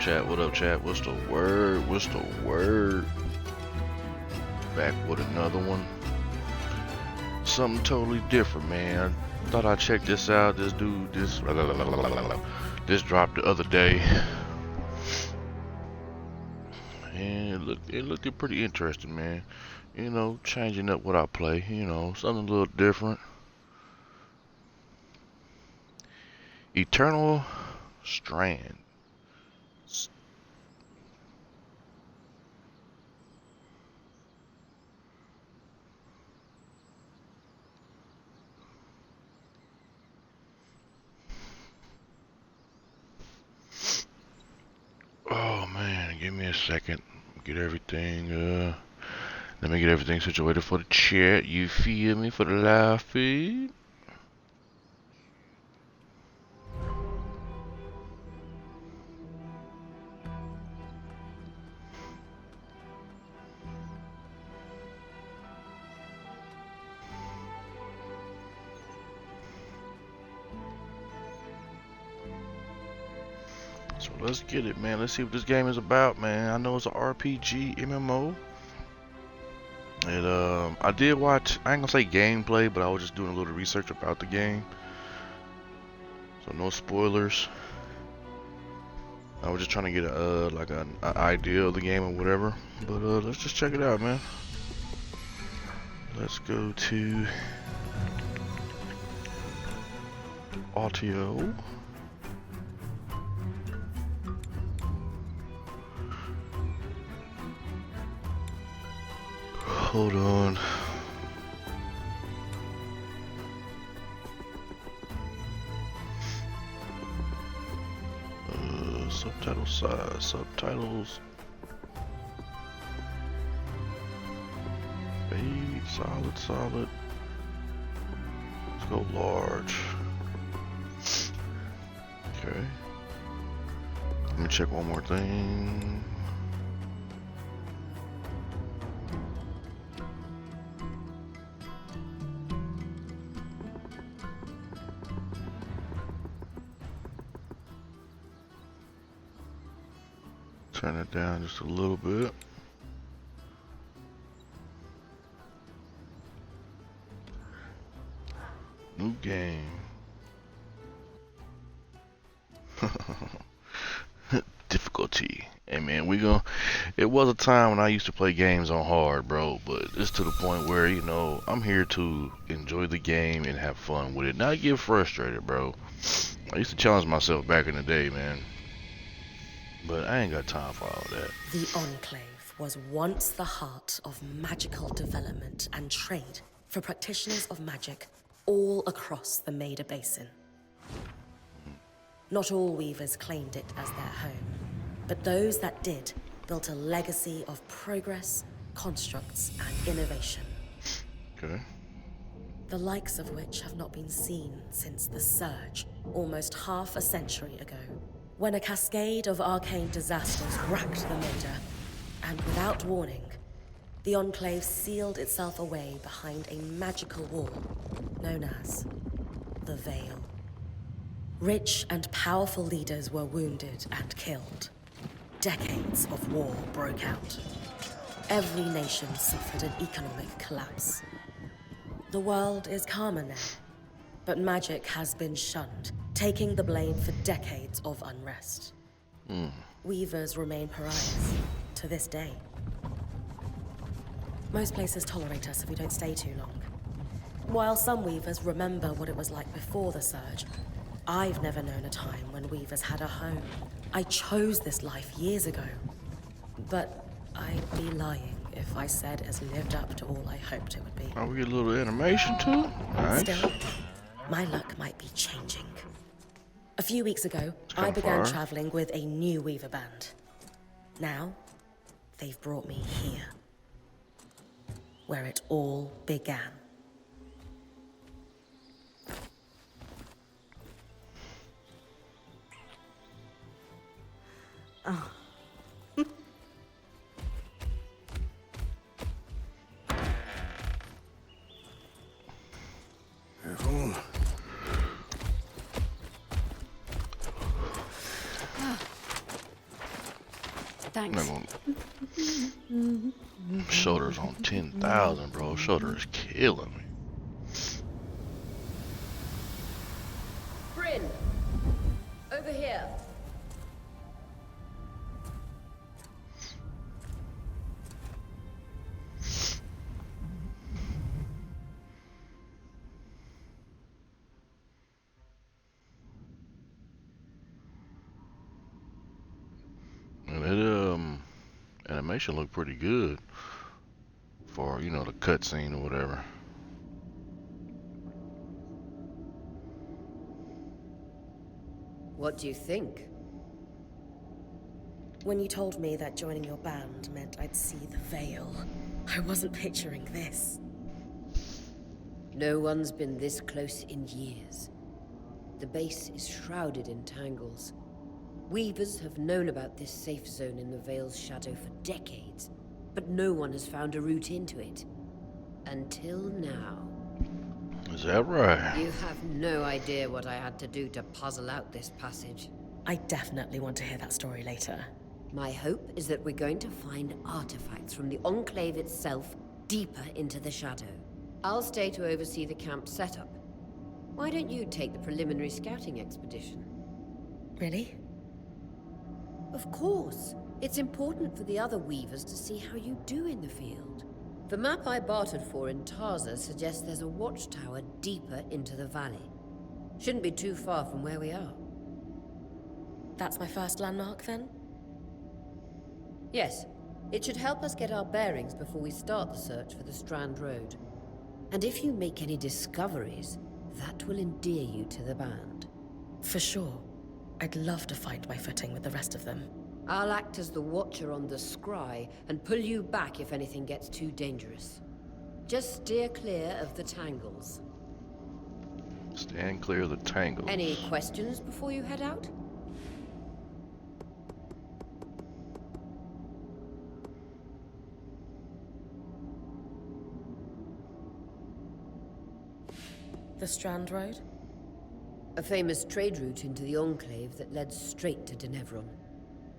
chat? What up, chat? What's the word? What's the word? Back with another one. Something totally different, man. Thought I'd check this out. This dude, this dropped the other day. And it looked pretty interesting, man. You know, changing up what I play. You know, something a little different. Eternal Strands. Oh man, give me a second. Get everything. Let me get everything situated for the chat. You feel me? For the live feed. So let's get it, man. Let's see what this game is about, man. I know it's an RPG MMO. And I did watch, I ain't gonna say gameplay, but I was just doing a little research about the game. So no spoilers. I was just trying to get like an idea of the game or whatever. But let's just check it out, man. Let's go to audio. Hold on. Subtitle size, subtitles. Fade, solid. Let's go large. Okay. Let me check one more thing. Turn it down just a little bit. New game. Difficulty. Hey man, it was a time when I used to play games on hard, bro, but it's to the point where, you know, I'm here to enjoy the game and have fun with it, not get frustrated, bro. I used to challenge myself back in the day, man. But I ain't got time for all that. The Enclave was once the heart of magical development and trade for practitioners of magic all across the Maida Basin. Not all weavers claimed it as their home, but those that did built a legacy of progress, constructs, and innovation. Okay. The likes of which have not been seen since the Surge, almost half a century ago, when a cascade of arcane disasters racked the Maida, and without warning, the Enclave sealed itself away behind a magical wall known as the Veil. Rich and powerful leaders were wounded and killed. Decades of war broke out. Every nation suffered an economic collapse. The world is calmer now, but magic has been shunned, taking the blame for decades of unrest. Weavers remain pariahs to this day. Most places tolerate us if we don't stay too long. While some weavers remember what it was like before the Surge, I've never known a time when weavers had a home. I chose this life years ago, but I'd be lying if I said it's lived up to all I hoped it would be. Oh, we get a little animation too? Nice. Still, my luck might be changing. A few weeks ago, I began traveling with a new weaver band. Now, they've brought me here, where it all began. Oh. Careful. I'm not Thanks. gonna. Shoulder's on 10,000, bro. Shoulder is killing me. Bryn, over here. And it animation looked pretty good for the cutscene or whatever. What do you think? When you told me that joining your band meant I'd see the veil, I wasn't picturing this. No one's been this close in years. The base is shrouded in tangles. Weavers have known about this safe zone in the Veil's shadow for decades, but no one has found a route into it. Until now. Is that right? You have no idea what I had to do to puzzle out this passage. I definitely want to hear that story later. My hope is that we're going to find artifacts from the Enclave itself deeper into the shadow. I'll stay to oversee the camp setup. Why don't you take the preliminary scouting expedition? Really? Of course. It's important for the other Weavers to see how you do in the field. The map I bartered for in Tarza suggests there's a watchtower deeper into the valley. Shouldn't be too far from where we are. That's my first landmark, then? Yes. It should help us get our bearings before we start the search for the Strand Road. And if you make any discoveries, that will endear you to the band. For sure. I'd love to find my footing with the rest of them. I'll act as the watcher on the scry and pull you back if anything gets too dangerous. Just steer clear of the tangles. Stand clear of the tangles. Any questions before you head out? The Strand Road? A famous trade route into the Enclave that led straight to Denevron.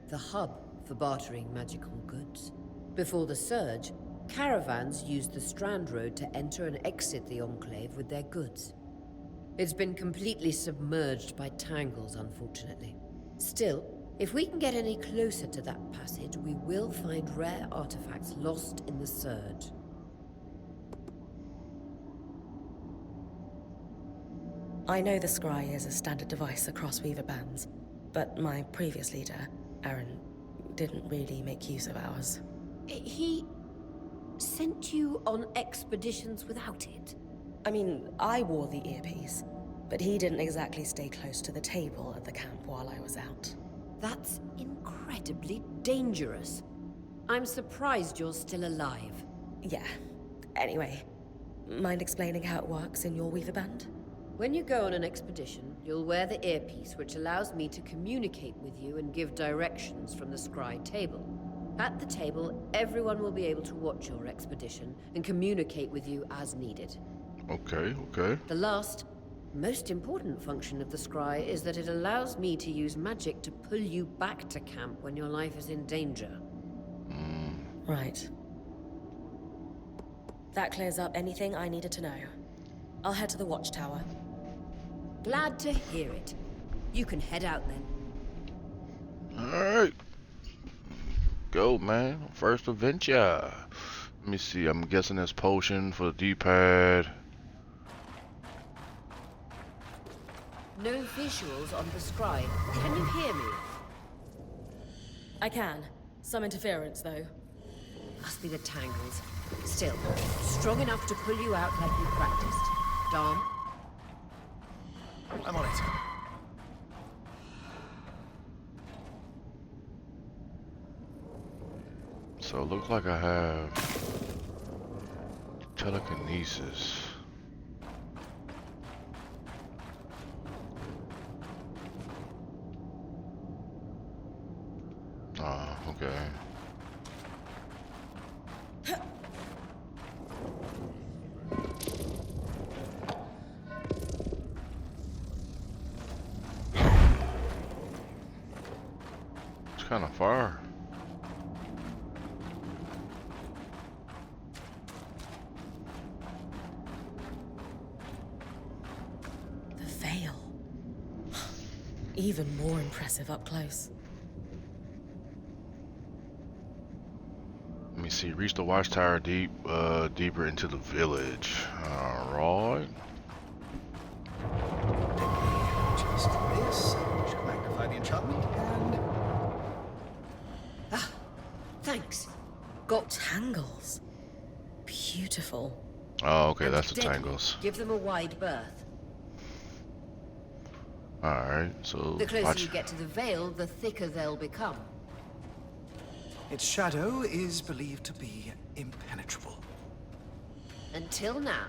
The hub for bartering magical goods. Before the Surge, caravans used the Strand Road to enter and exit the Enclave with their goods. It's been completely submerged by tangles, unfortunately. Still, if we can get any closer to that passage, we will find rare artifacts lost in the Surge. I know the scry is a standard device across Weaver bands, but my previous leader, Aaron, didn't really make use of ours. He sent you on expeditions without it? I mean, I wore the earpiece, but he didn't exactly stay close to the table at the camp while I was out. That's incredibly dangerous. I'm surprised you're still alive. Yeah. Anyway, mind explaining how it works in your Weaver band? When you go on an expedition, you'll wear the earpiece, which allows me to communicate with you and give directions from the scry table. At the table, everyone will be able to watch your expedition and communicate with you as needed. Okay, okay. The last, most important function of the scry is that it allows me to use magic to pull you back to camp when your life is in danger. Right. That clears up anything I needed to know. I'll head to the watchtower. Glad to hear it. You can head out then. Alright. Go, man. First adventure. Let me see. I'm guessing there's potion for the D-pad. No visuals on the scry. Can you hear me? I can. Some interference, though. Must be the tangles. Still, strong enough to pull you out like you practiced. Dom? I'm on it. So it looks like I have telekinesis. Ah, okay. It's kind of far. veil. Even more impressive up close. Let me see. Reach the watchtower deeper into the village. Alright. Just this. Should magnify the enchantment and. Ah, thanks. Got Tangles. Beautiful. Oh, okay, and that's the deadly. tangles. Give them a wide berth. Alright, so The closer watch. you get to the veil, the thicker they'll become. Its shadow is believed to be impenetrable. Until now.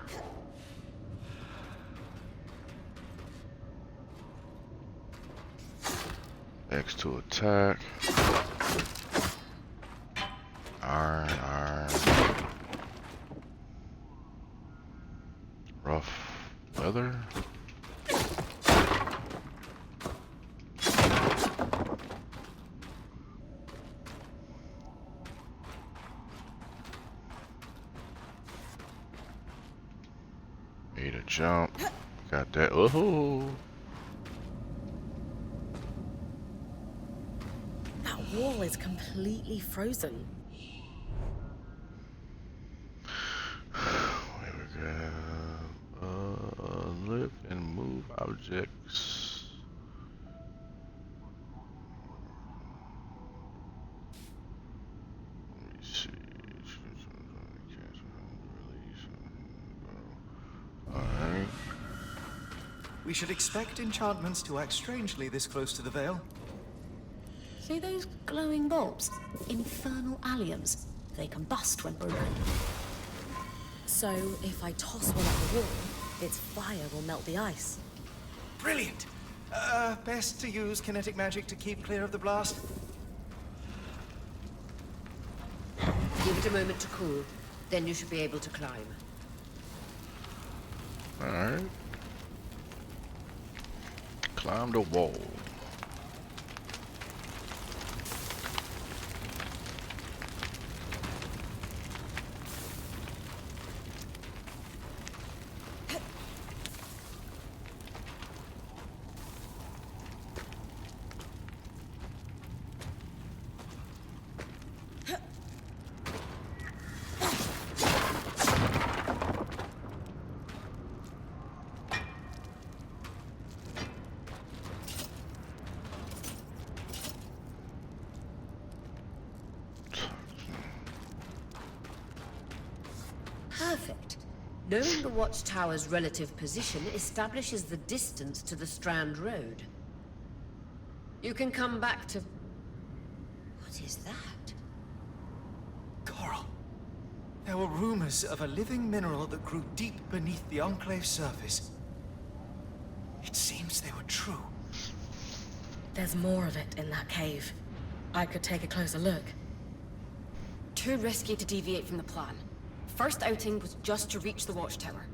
X to attack. Iron. Rough weather. Made a jump. Got that. Oh. That wall is completely frozen. There we go. Lift and move objects. Let me see. Alright. We should expect enchantments to act strangely this close to the veil. See those glowing bulbs? Infernal alliums. They combust when broken. So if I toss one at the wall, its fire will melt the ice. Brilliant! Best to use kinetic magic to keep clear of the blast. Give it a moment to cool. Then you should be able to climb. Alright. Climb the wall. Perfect. Knowing the watchtower's relative position establishes the distance to the Strand Road. You can come back to... What is that? Coral. There were rumors of a living mineral that grew deep beneath the Enclave's surface. It seems they were true. There's more of it in that cave. I could take a closer look. Too risky to deviate from the plan. First outing was just to reach the watchtower.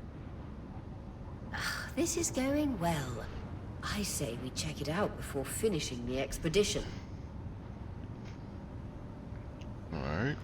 This is going well. I say we check it out before finishing the expedition. Alright.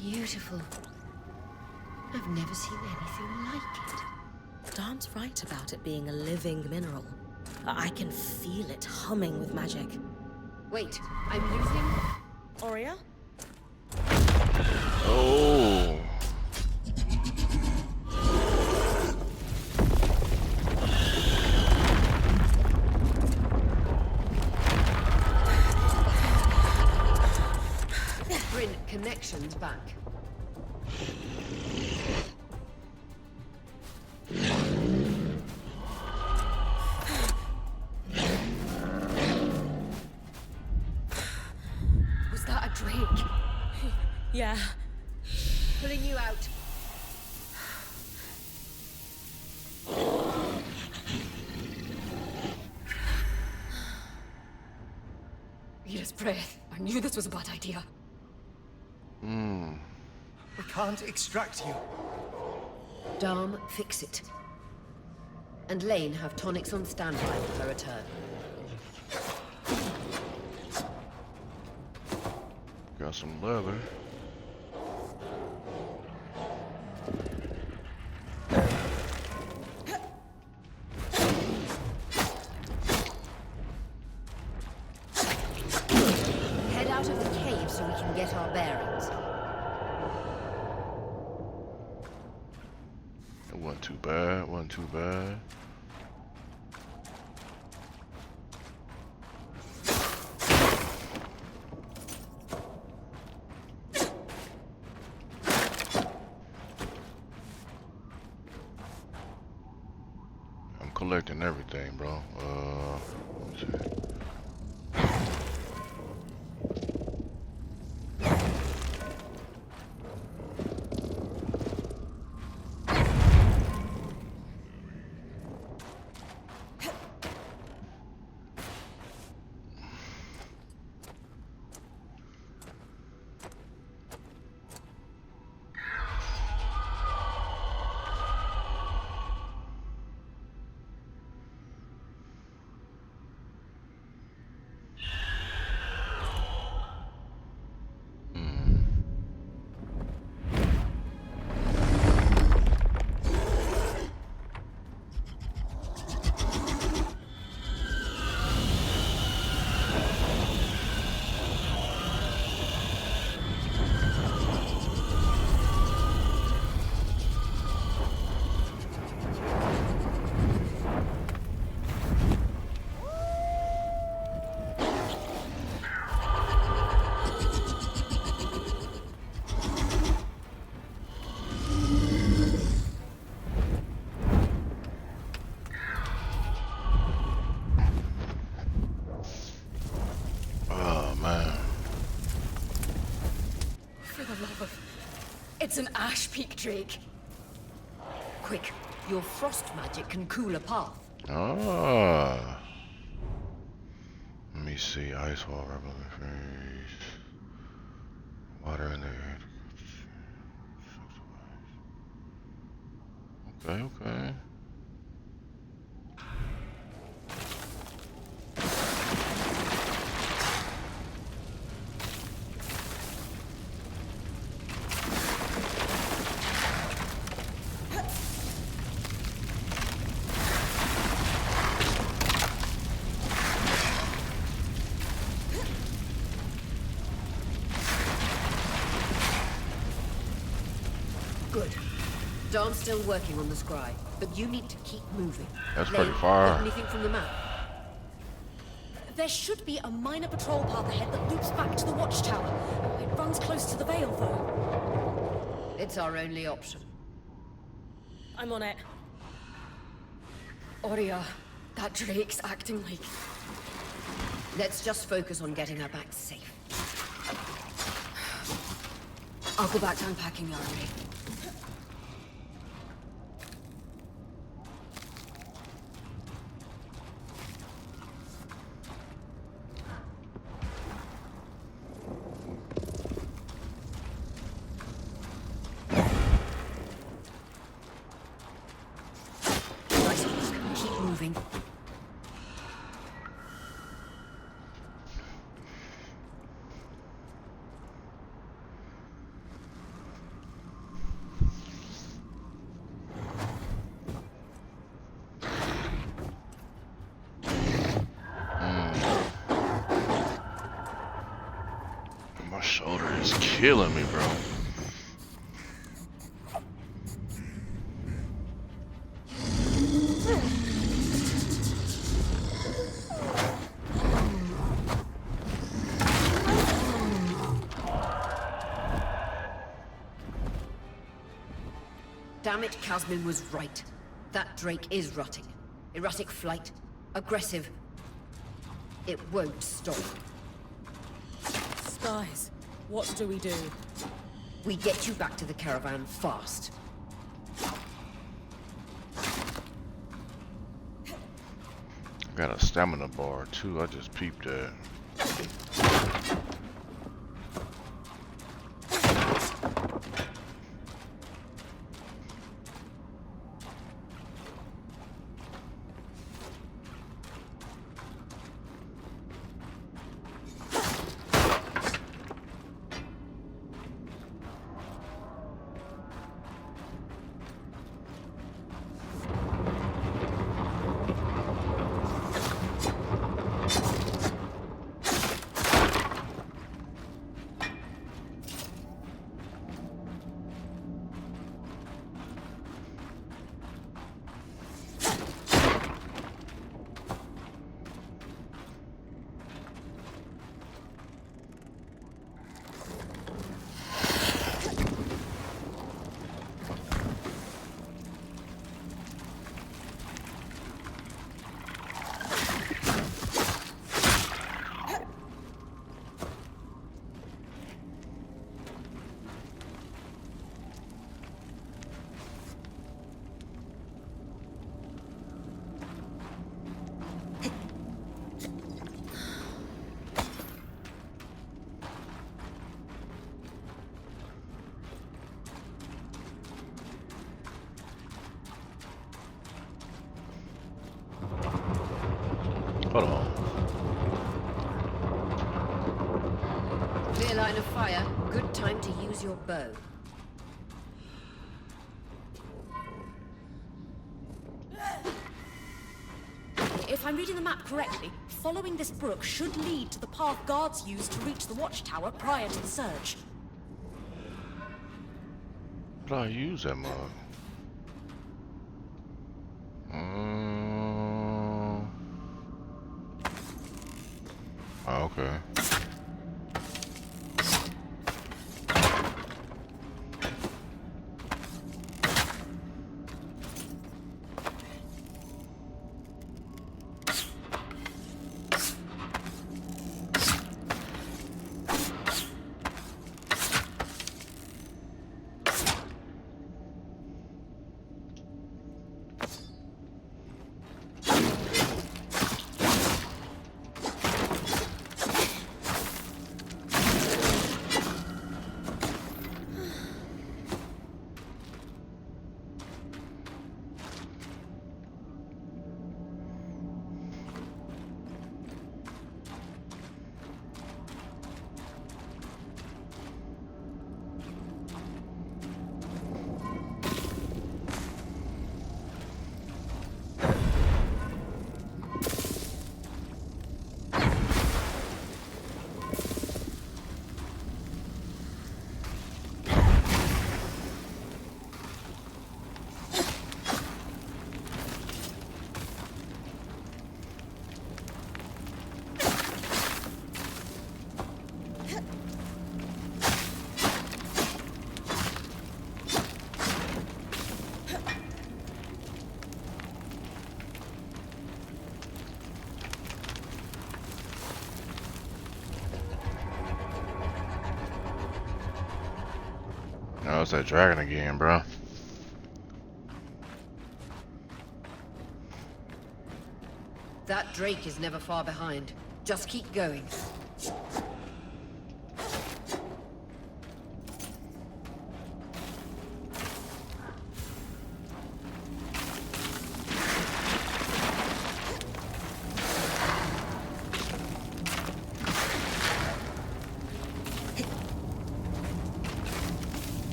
Beautiful. I've never seen anything like it. Dan's right about it being a living mineral. I can feel it humming with magic. Wait, I'm losing... Aurea? Oh. Bring connections back. Was that a drake? Yeah. Pulling you out. breath. I knew this was a bad idea. We can't extract you. Dharm, fix it. And Lane, have tonics on standby for her return. Got some leather. Head out of the cave so we can get our bearings. It wasn't too bad, wasn't too bad. I'm collecting everything, bro. Let's see. It's an ash peak drake. Quick, your frost magic can cool a path. Ah. Let me see. Ice wall, replica freeze. Water in there. Okay, okay. Good. Darm's still working on the scry, but you need to keep moving. That's Lane, pretty far. got anything from the map? There should be a minor patrol path ahead that loops back to the watchtower. It runs close to the Vale, though. It's our only option. I'm on it. Aurea, that drake's acting like... Let's just focus on getting her back safe. I'll go back to unpacking the armory. Nice work. Keep moving. My shoulder is killing me, bro. Damn it, Casmin was right. That drake is rutting. Erratic flight. Aggressive. It won't stop. Skies, what do we do? We get you back to the caravan fast. Got a stamina bar too. I just peeped that. Hold on. Clear line of fire. Good time to use your bow. If I'm reading the map correctly, following this brook should lead to the path guards used to reach the watchtower prior to the surge. How do I use that mug? Okay. Oh, it's that dragon again, bro. That Drake is never far behind. Just keep going.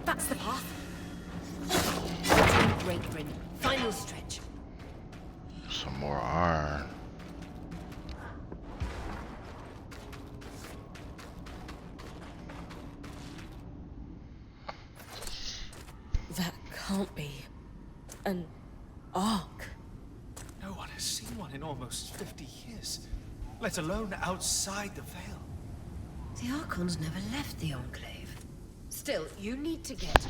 That's the path. Great Rin. Final stretch. Some more iron. That can't be an ark. No one has seen one in almost 50 years, let alone outside the Veil. The Archons never left the Enclave. Still, you need to get...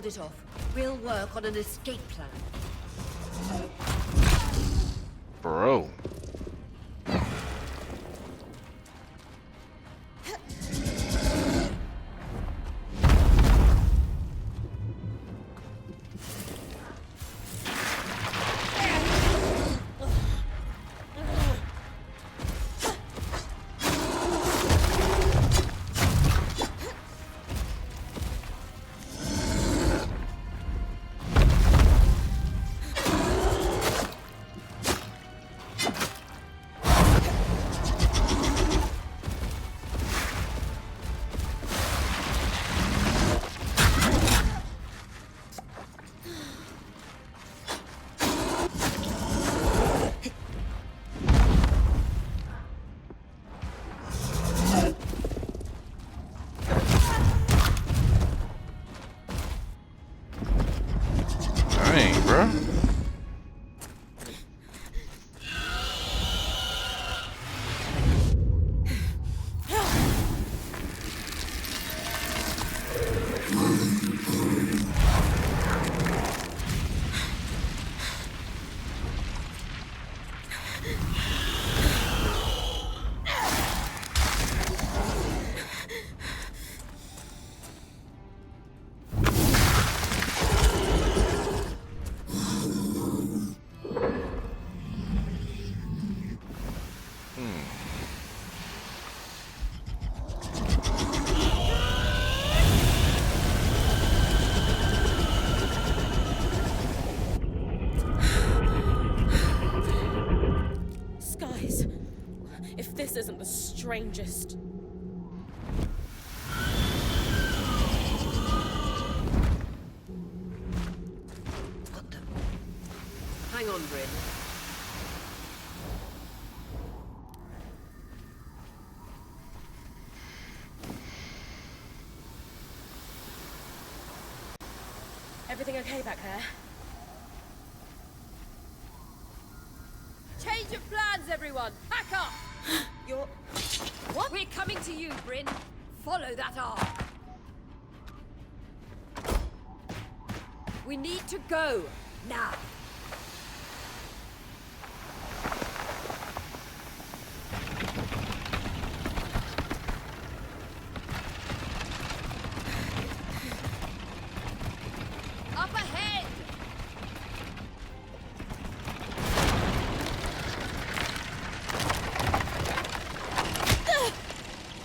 it off. We'll work on an escape plan. Bro. Dang, bro. Skies. If this isn't the strangest. What the? Hang on, Bryn. Everything okay back there? Change of plans, everyone! Pack up! You're... What? We're coming to you, Bryn. Follow that arm. We need to go. Now. Up ahead!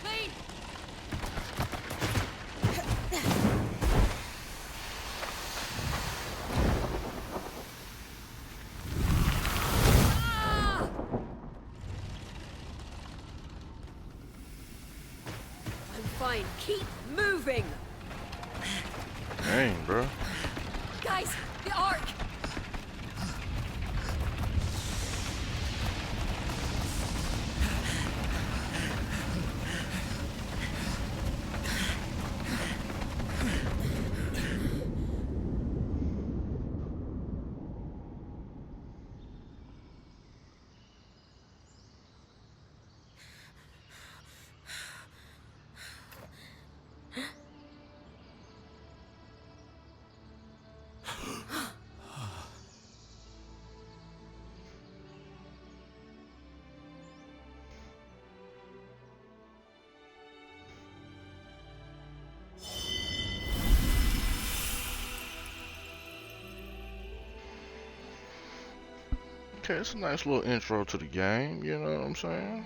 Lead! Ah! I'm fine. Keep moving! Dang, bro. Guys, the Ark! Okay, it's a nice little intro to the game, you know what I'm saying?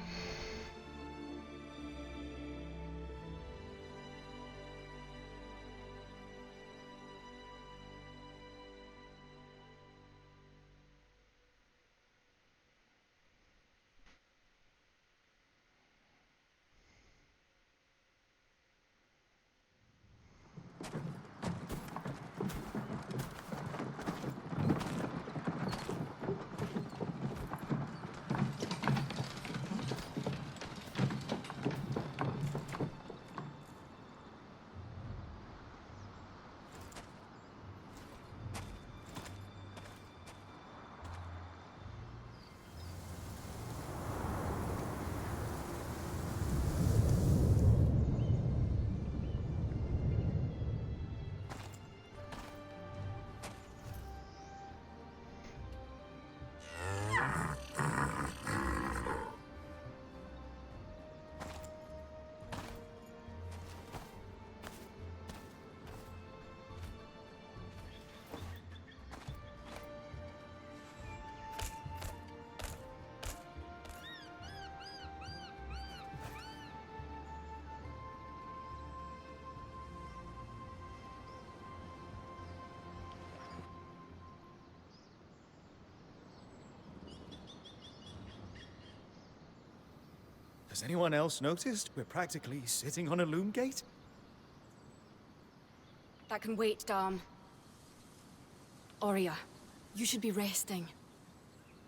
Has anyone else noticed we're practically sitting on a loom gate? That can wait, Dom. Aurea, you should be resting.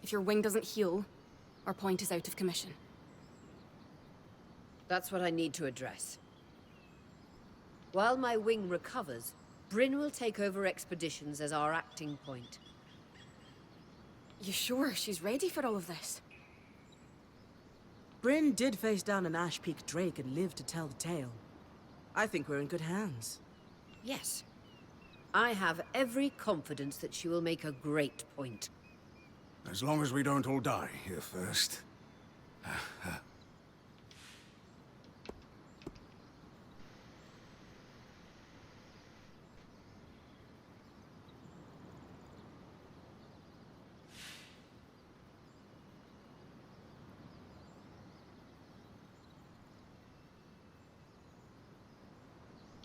If your wing doesn't heal, our point is out of commission. That's what I need to address. While my wing recovers, Bryn will take over expeditions as our acting point. You sure she's ready for all of this? Bryn did face down an Ash Peak Drake and lived to tell the tale. I think we're in good hands. Yes. I have every confidence that she will make a great point. As long as we don't all die here first.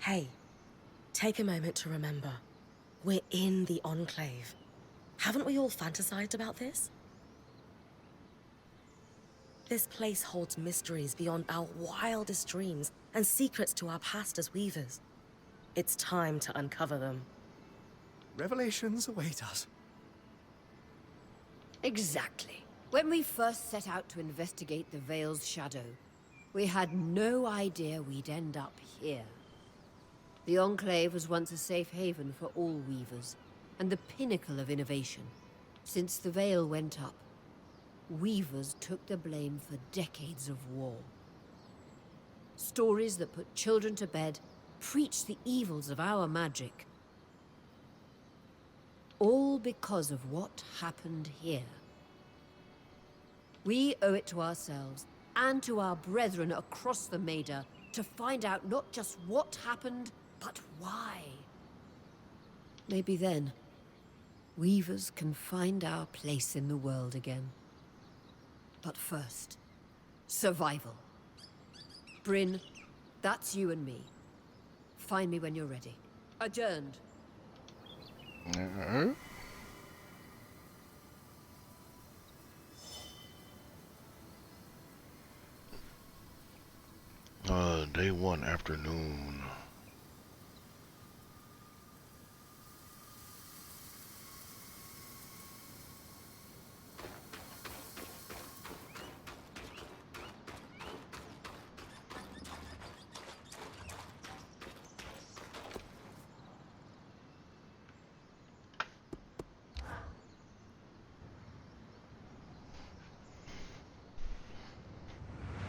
Hey, take a moment to remember. We're in the Enclave. Haven't we all fantasized about this? This place holds mysteries beyond our wildest dreams and secrets to our past as weavers. It's time to uncover them. Revelations await us. Exactly. When we first set out to investigate the Veil's shadow, we had no idea we'd end up here. The Enclave was once a safe haven for all weavers, and the pinnacle of innovation. Since the Veil went up, weavers took the blame for decades of war. Stories that put children to bed, preached the evils of our magic. All because of what happened here. We owe it to ourselves, and to our brethren across the Maida, to find out not just what happened, but why? Maybe then, weavers can find our place in the world again. But first, survival. Bryn, that's you and me. Find me when you're ready. Adjourned. Day 1 afternoon.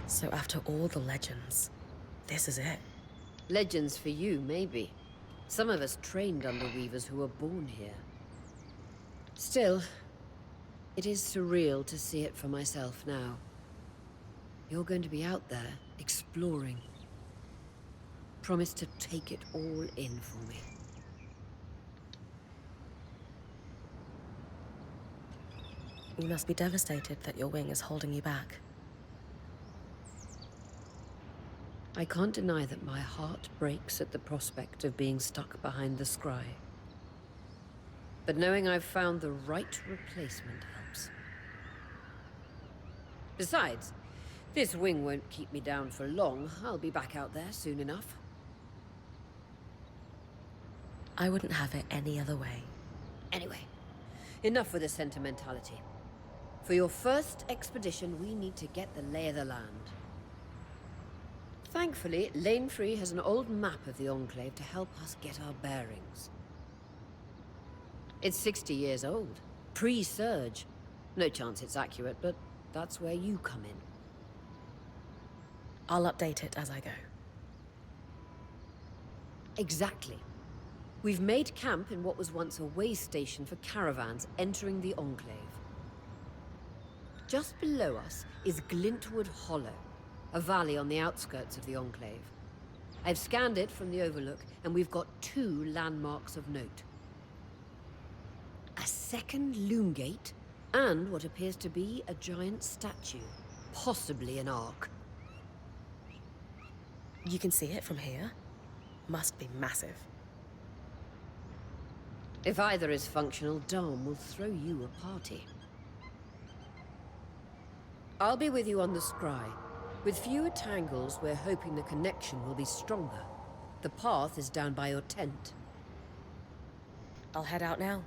So after all the legends, this is it. Legends for you, maybe. Some of us trained under weavers who were born here. Still, it is surreal to see it for myself now. You're going to be out there, exploring. Promise to take it all in for me. You must be devastated that your wing is holding you back. I can't deny that my heart breaks at the prospect of being stuck behind the scry. But knowing I've found the right replacement helps. Besides, this wing won't keep me down for long. I'll be back out there soon enough. I wouldn't have it any other way. Anyway, enough with the sentimentality. For your first expedition, we need to get the lay of the land. Thankfully, Lane Free has an old map of the Enclave to help us get our bearings. It's 60 years old, pre-Surge. No chance it's accurate, but that's where you come in. I'll update it as I go. Exactly. We've made camp in what was once a way station for caravans entering the Enclave. Just below us is Glintwood Hollow, a valley on the outskirts of the Enclave. I've scanned it from the Overlook, and we've got 2 landmarks of note. A second loom gate, and what appears to be a giant statue, possibly an ark. You can see it from here? Must be massive. If either is functional, Dom will throw you a party. I'll be with you on the scry. With fewer tangles, we're hoping the connection will be stronger. The path is down by your tent. I'll head out now.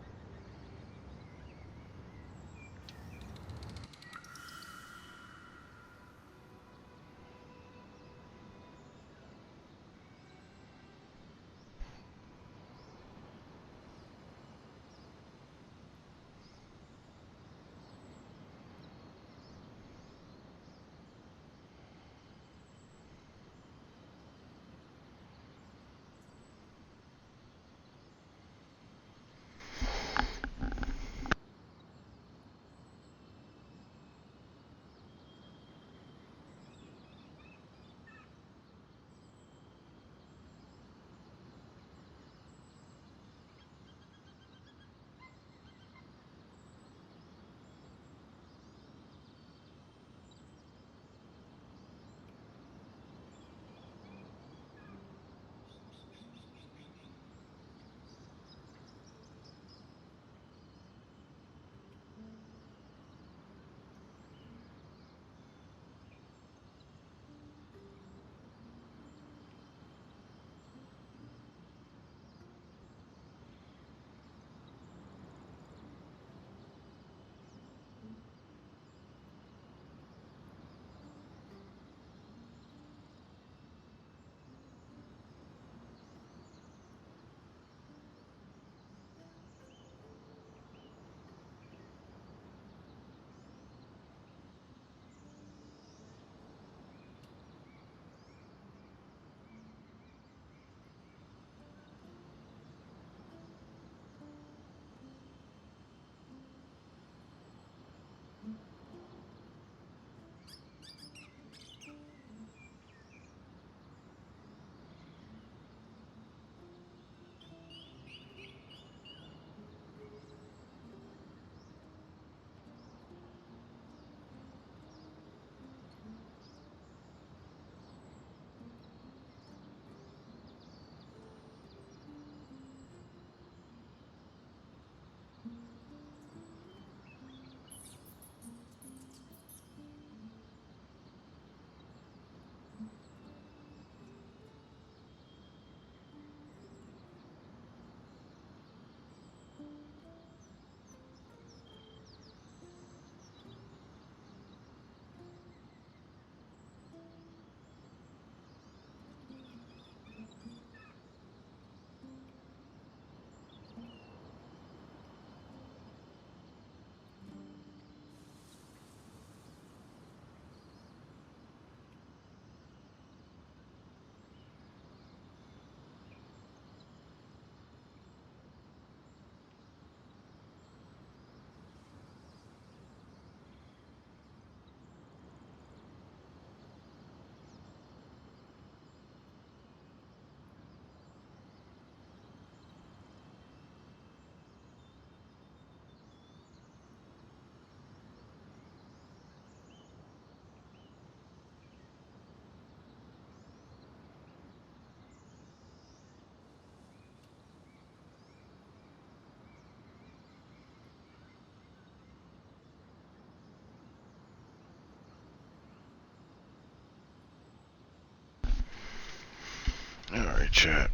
Alright, chat.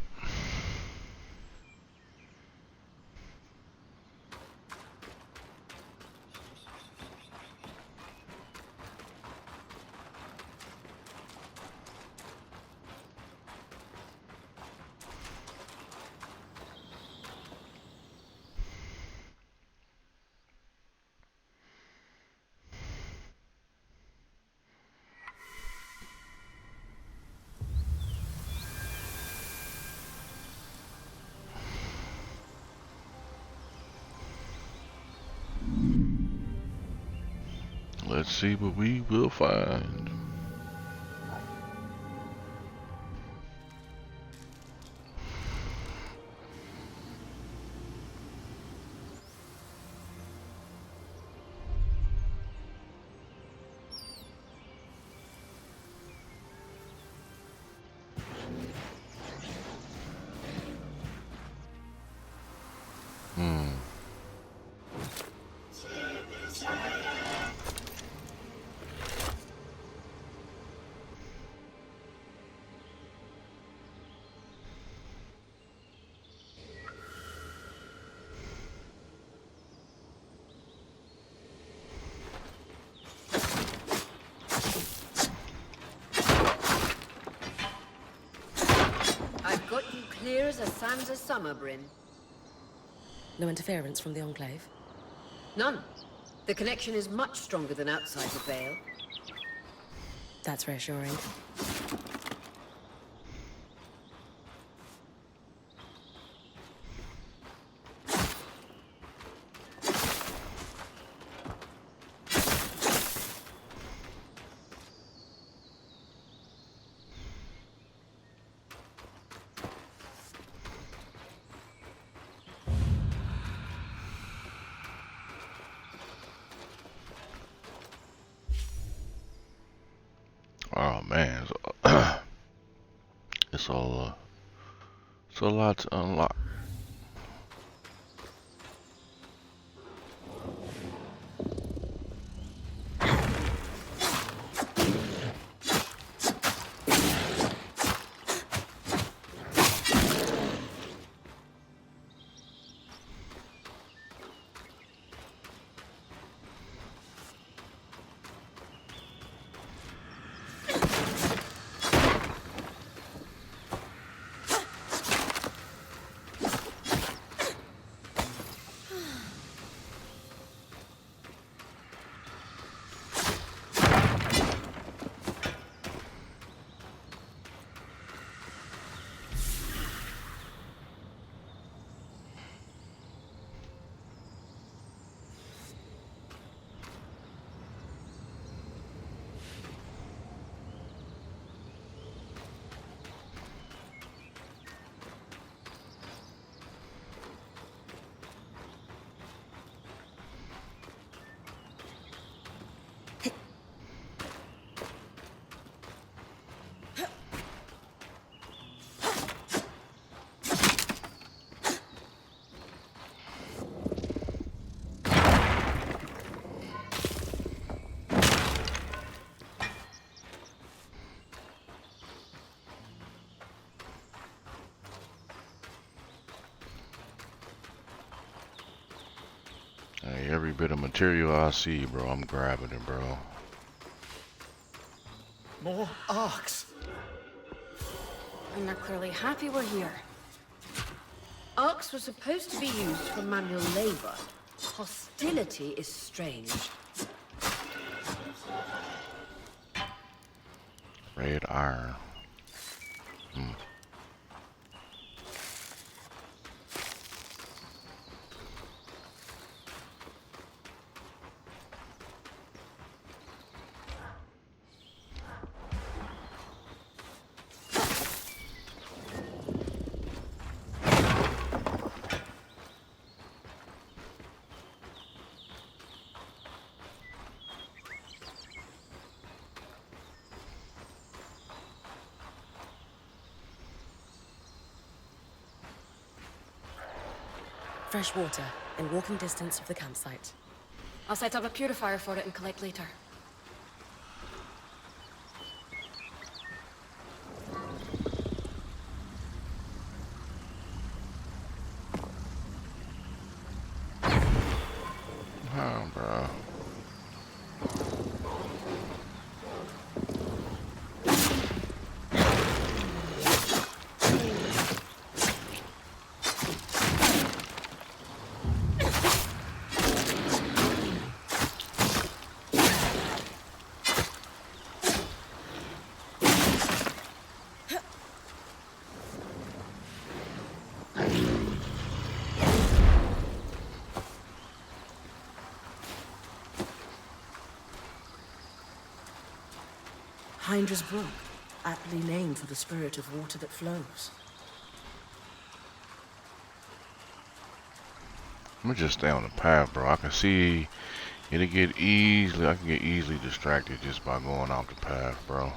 Let's see what we will find. as a sands of summer, Bryn. No interference from the Enclave? None. The connection is much stronger than outside the Vale. That's reassuring. Oh man, it's all it's a lot to unlock. Hey, every bit of material I see, bro, I'm grabbing it, bro. More arcs. And they're clearly happy we're here. Arcs were supposed to be used for manual labor. Hostility is strange. Red iron. Fresh water, in walking distance of the campsite. I'll set up a purifier for it and collect later. Oh, bro. Hydra's Brook, aptly named for the spirit of water that flows. I'm gonna just stay on the path, bro. I can see I can get easily distracted just by going off the path, bro.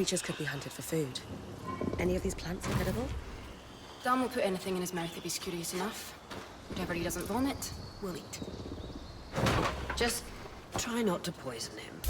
creatures could be hunted for food. Any of these plants look edible? Dan will put anything in his mouth if he's curious enough. Whatever he doesn't vomit, we'll eat. Just try not to poison him.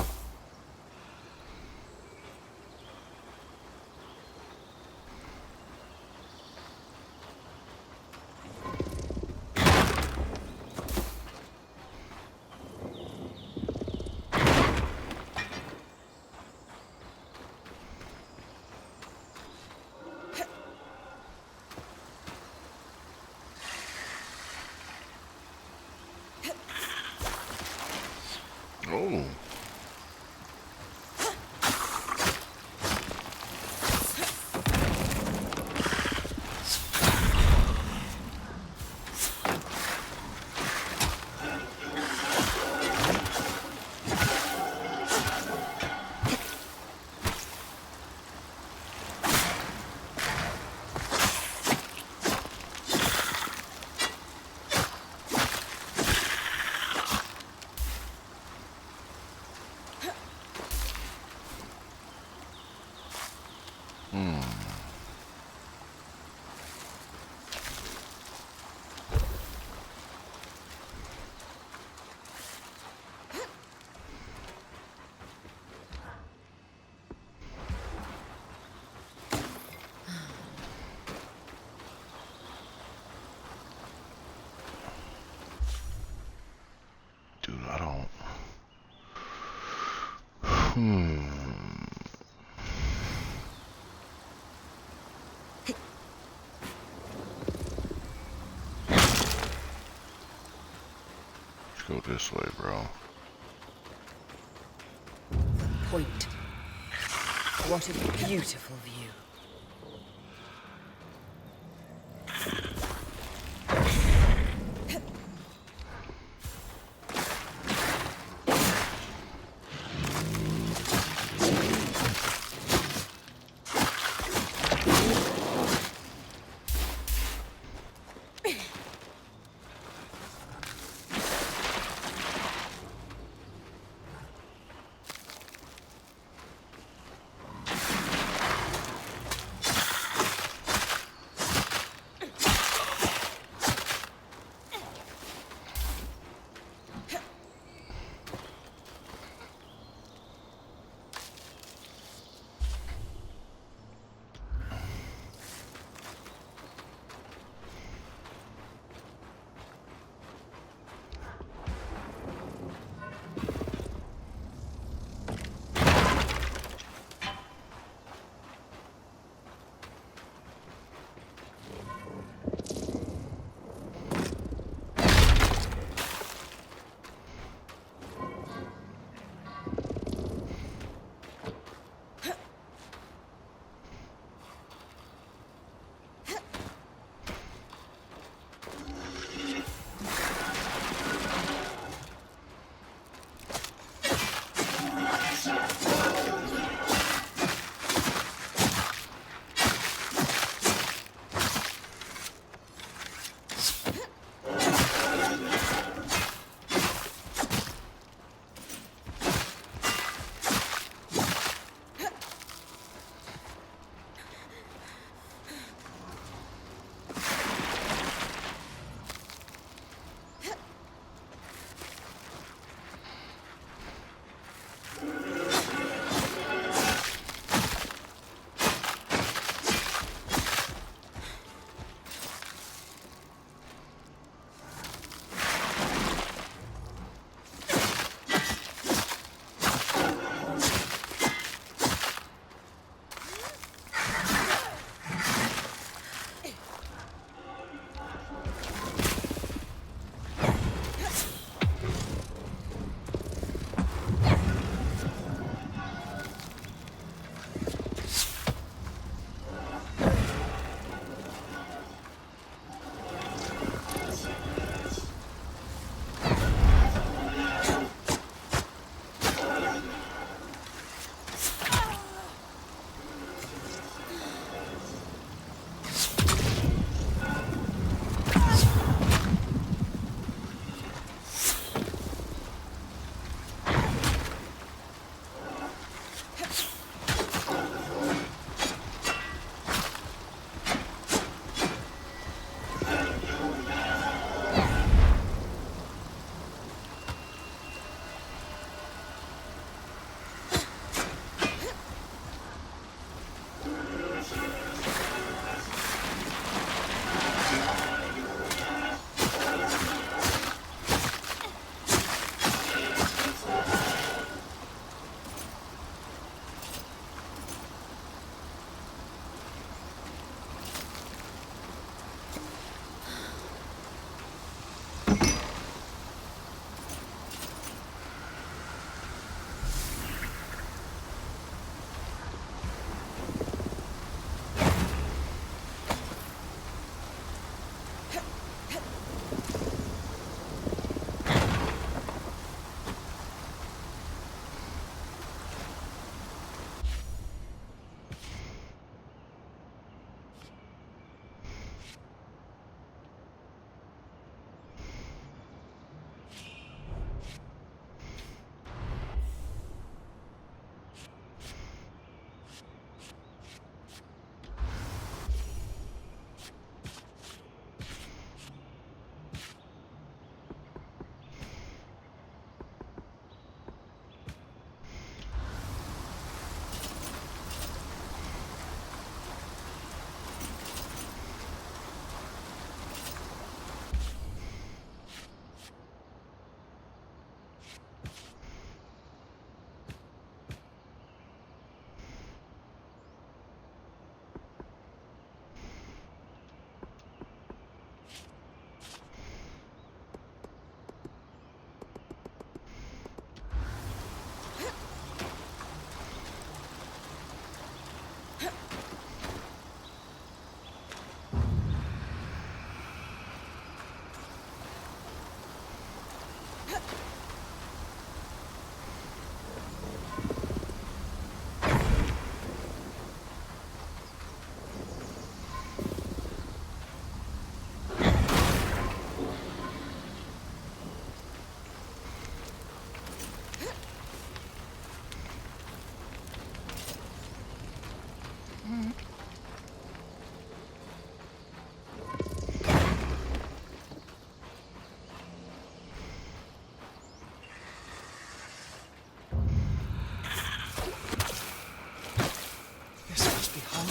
Oh. Dude, I don't. Let's go this way, bro. Point. What a beautiful view.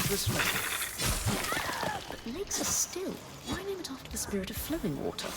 this lake? But lakes are still. Why name it after the spirit of flowing water?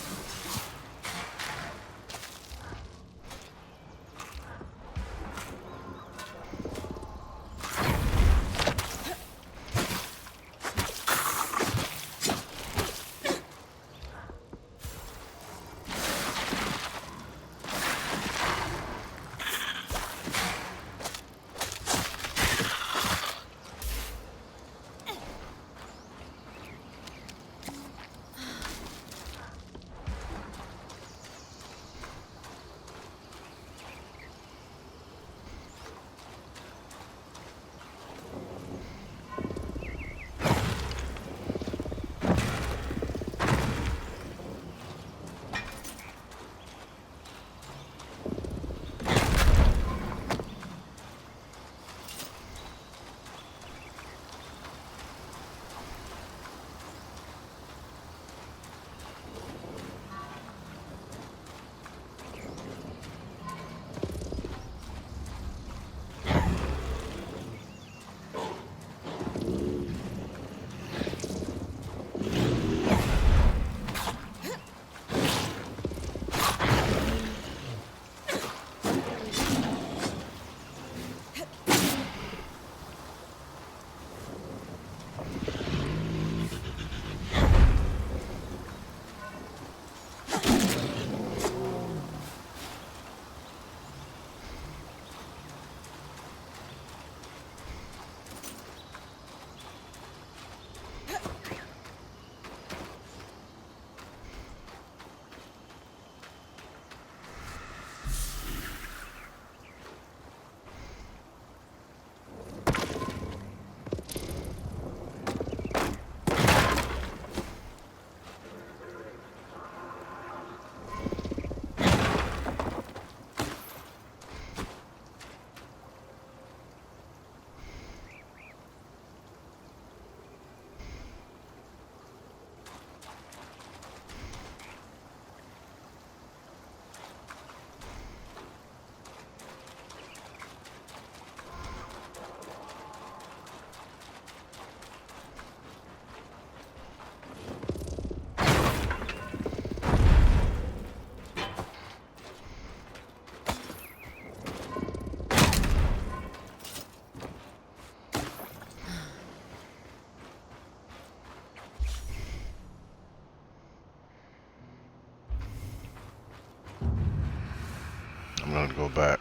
I'm gonna go back.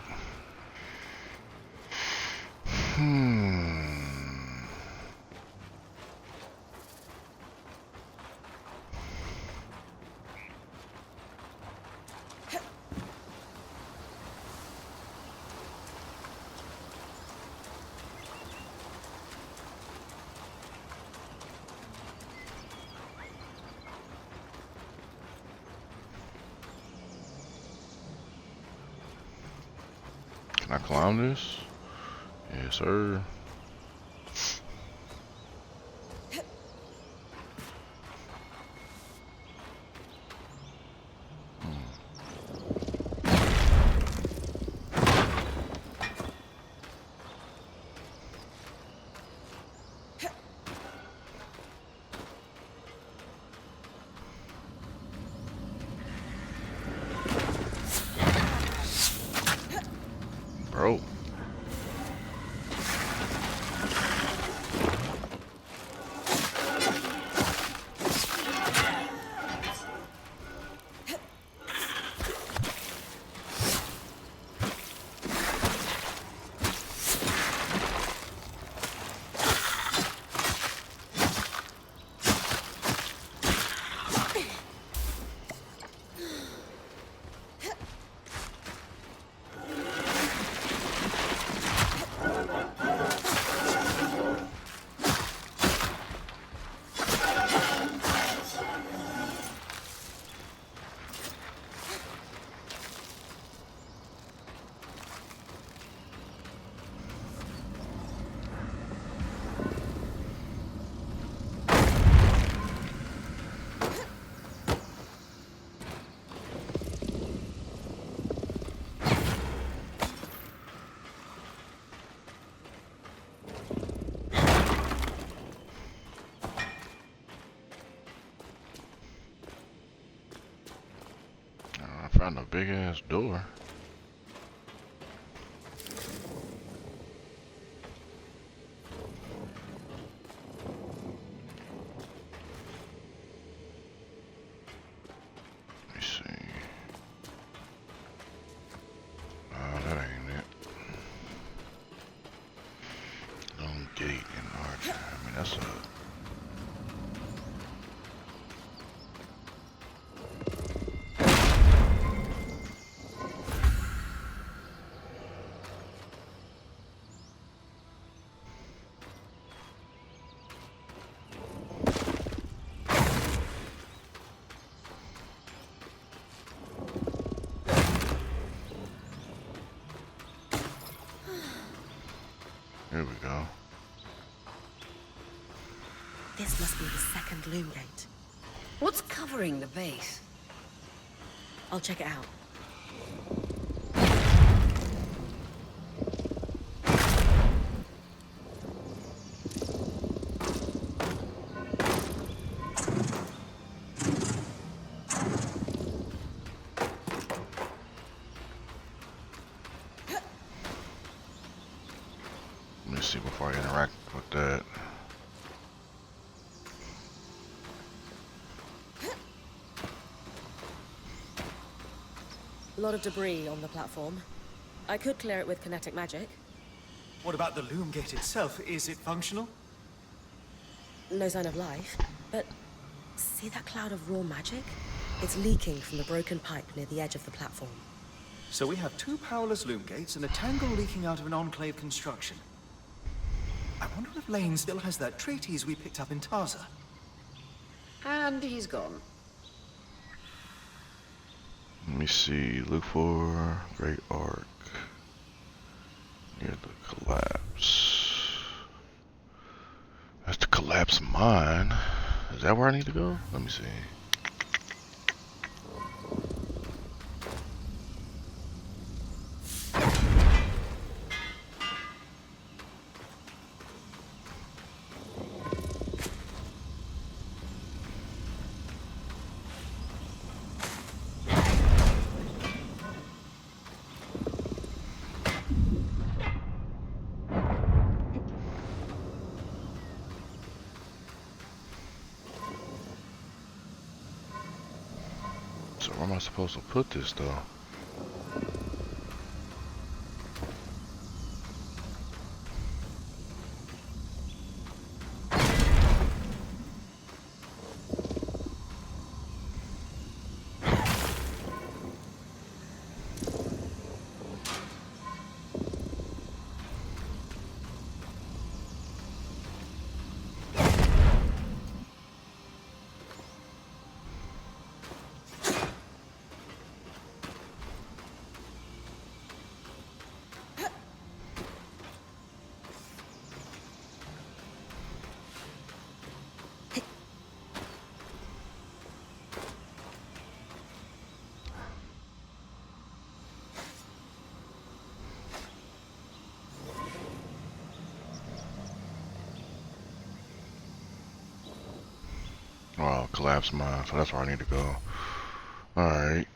Can I climb this? Yes, sir. Bro. Not a big ass door. Let me see. That ain't it. Long gate in Arch. I mean, that's a. Here we go. This must be the second loom gate. What's covering the base? I'll check it out. Let me see before I interact with that. A lot of debris on the platform. I could clear it with kinetic magic. What about the loom gate itself? Is it functional? No sign of life, but see that cloud of raw magic? It's leaking from the broken pipe near the edge of the platform. So we have two powerless loom gates and a tangle leaking out of an enclave construction. I wonder if Lane still has that treatise we picked up in Taza. And he's gone. Let me see. Look for Great Arc near the collapse. That's the collapse mine. Is that where I need to go? Let me see. So where am I supposed to put this though? Oh, collapse mine. So that's where I need to go. Alright.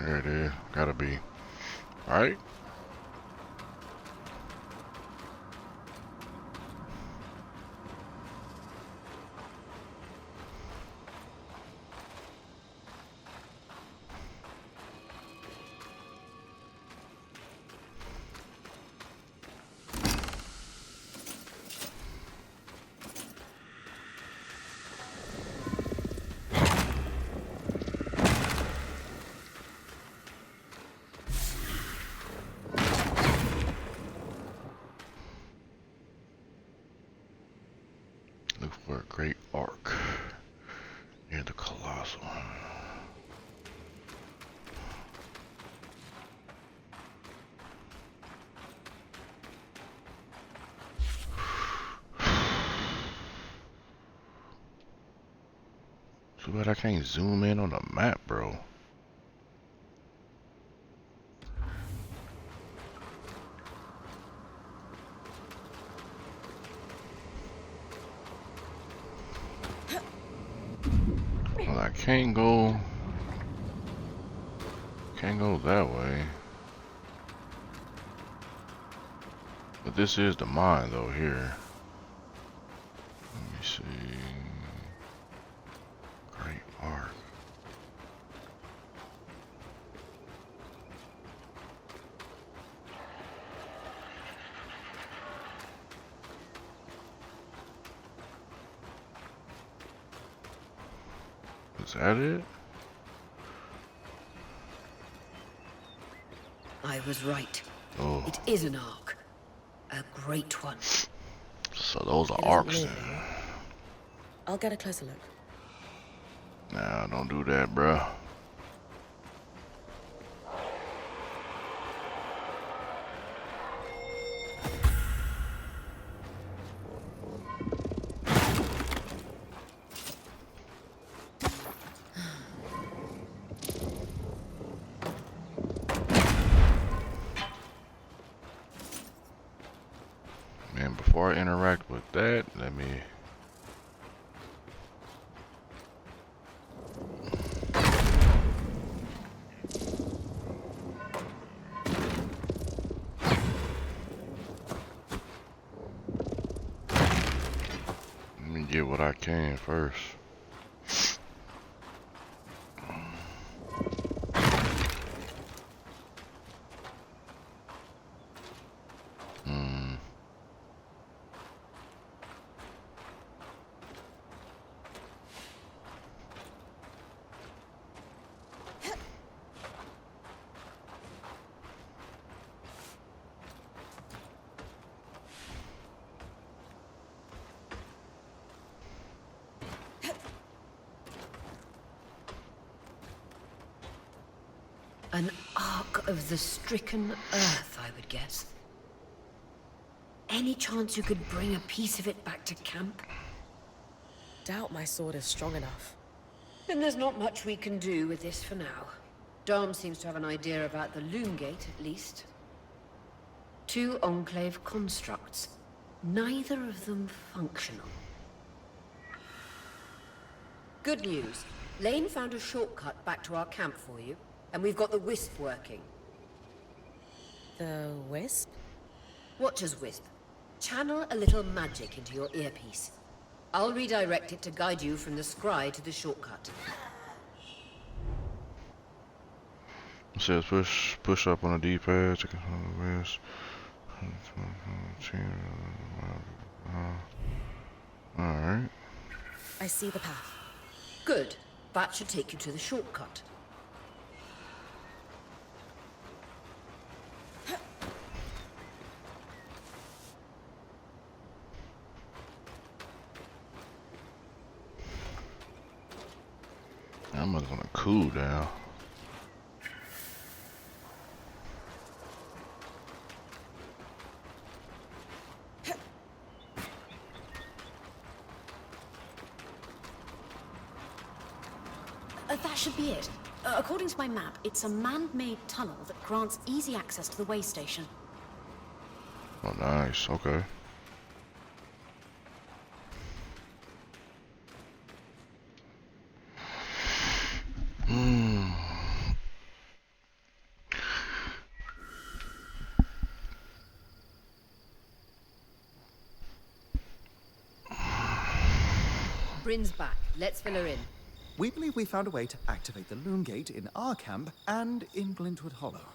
There it is. Gotta be. Alright. Look for a great arc near the colossal. Too bad I can't zoom in on the map, bro. Well, I can't go that way. But this is the mine though here. Let me see. Great arc. Is that it? I was right. Oh, It is an ark. A great one. so those are It isn't arcs moving. then. I'll get a closer look. Nah, don't do that, bruh. Man, before I interact with that, let me... Let me get what I can first. An ark of the stricken earth, I would guess. Any chance you could bring a piece of it back to camp? Doubt my sword is strong enough. Then there's not much we can do with this for now. Dom seems to have an idea about the loom gate, at least. 2 Enclave constructs. Neither of them functional. Good news. Lane found a shortcut back to our camp for you, and we've got the Wisp working. The wisp? Watcher's Wisp. Channel a little magic into your earpiece. I'll redirect it to guide you from the scry to the shortcut. It says push up on the D-pad to control the wrist. Alright. I see the path. Good. That should take you to the shortcut. I'm gonna cool down. That should be it. According to my map, it's a man-made tunnel that grants easy access to the way station. Oh, nice. Okay. Bryn's back. Let's fill her in. We believe we found a way to activate the Loom Gate in our camp and in Glintwood Hollow.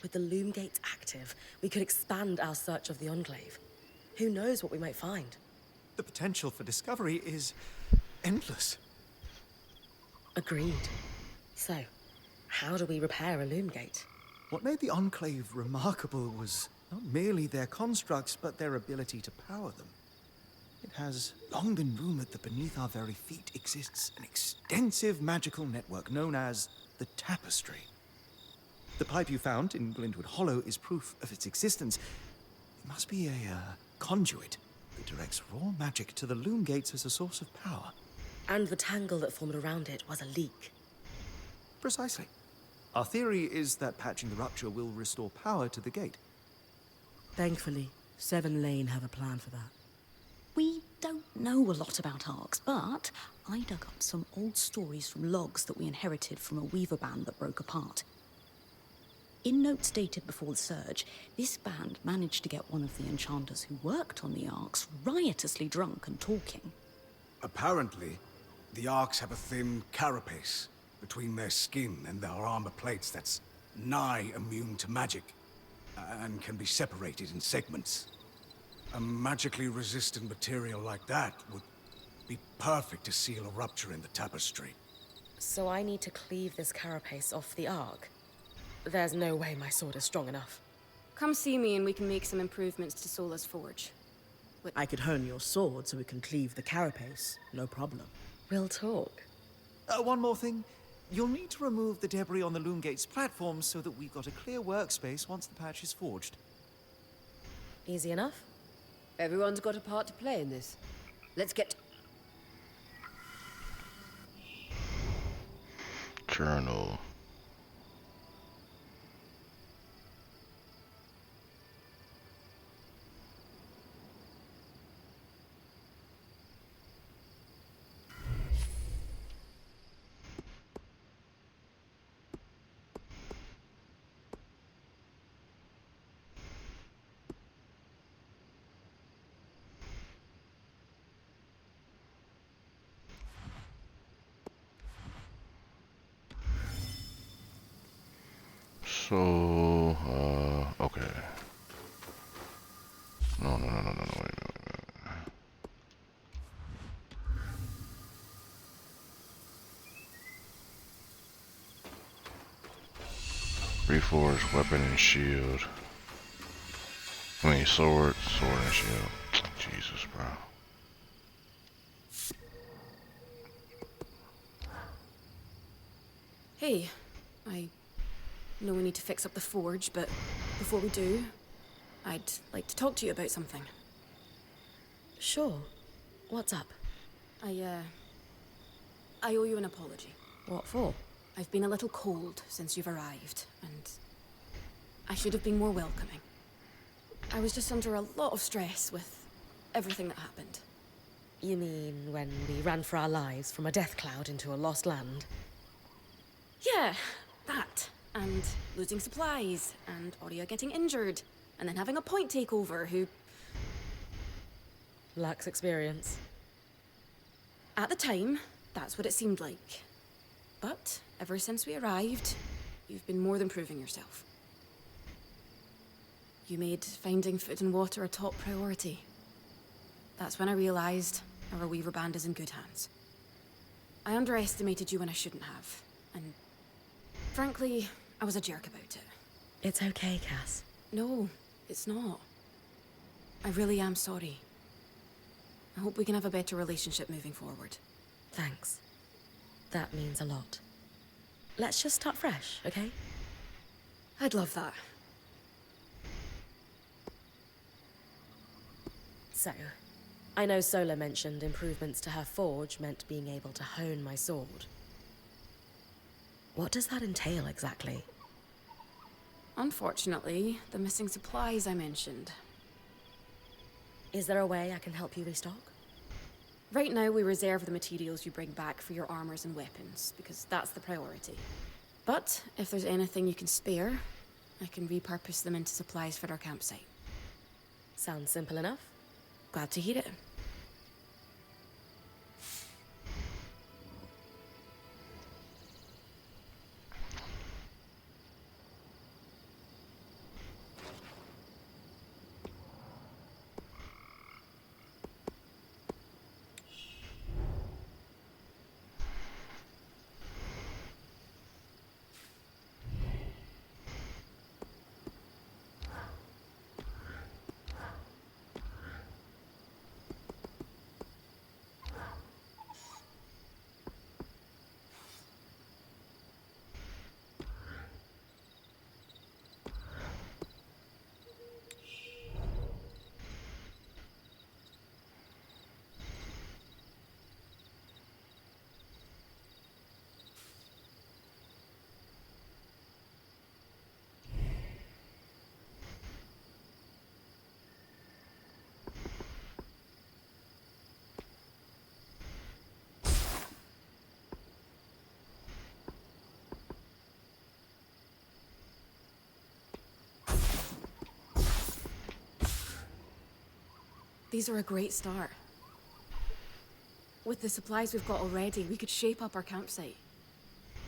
With the loom gates active, we could expand our search of the Enclave. Who knows what we might find? The potential for discovery is endless. Agreed. So, how do we repair a loom gate? What made the Enclave remarkable was not merely their constructs, but their ability to power them. It has long been rumored that beneath our very feet exists an extensive magical network known as the Tapestry. The pipe you found in Glintwood Hollow is proof of its existence. It must be a conduit that directs raw magic to the loom gates as a source of power. And the tangle that formed around it was a leak. Precisely. Our theory is that patching the rupture will restore power to the gate. Thankfully, Seven Lane have a plan for that. We don't know a lot about arcs, but I dug up some old stories from logs that we inherited from a weaver band that broke apart. In notes dated before the Surge, this band managed to get one of the enchanters who worked on the arcs riotously drunk and talking. Apparently, the Arks have a thin carapace between their skin and their armor plates that's nigh immune to magic, and can be separated in segments. A magically resistant material like that would be perfect to seal a rupture in the tapestry. So I need to cleave this carapace off the Ark? There's no way my sword is strong enough. Come see me and we can make some improvements to Sola's forge. I could hone your sword so we can cleave the carapace, no problem. We'll talk. One more thing. You'll need to remove the debris on the Loom Gate's platform so that we've got a clear workspace once the patch is forged. Easy enough? Everyone's got a part to play in this. Let's get... Journal. So, okay. No, wait a minute. Reforged weapon and shield. I mean, sword and shield. Jesus, bro. Hey, I know we need to fix up the forge, but before we do, I'd like to talk to you about something. Sure. What's up? I owe you an apology. What for? I've been a little cold since you've arrived, and I should have been more welcoming. I was just under a lot of stress with everything that happened. You mean when we ran for our lives from a death cloud into a lost land? Yeah, that. And losing supplies, and Aurea getting injured, and then having a point takeover who... Lacks experience. At the time, that's what it seemed like. But ever since we arrived, you've been more than proving yourself. You made finding food and water a top priority. That's when I realized our Weaver Band is in good hands. I underestimated you when I shouldn't have, and frankly, I was a jerk about it. It's okay, Cass. No, it's not. I really am sorry. I hope we can have a better relationship moving forward. Thanks. That means a lot. Let's just start fresh, okay? I'd love that. So, I know Sola mentioned improvements to her forge meant being able to hone my sword. What does that entail exactly? Unfortunately, the missing supplies I mentioned. Is there a way I can help you restock? Right now, we reserve the materials you bring back for your armors and weapons, because that's the priority. But if there's anything you can spare, I can repurpose them into supplies for our campsite. Sounds simple enough. Glad to hear it. These are a great start. With the supplies we've got already, we could shape up our campsite.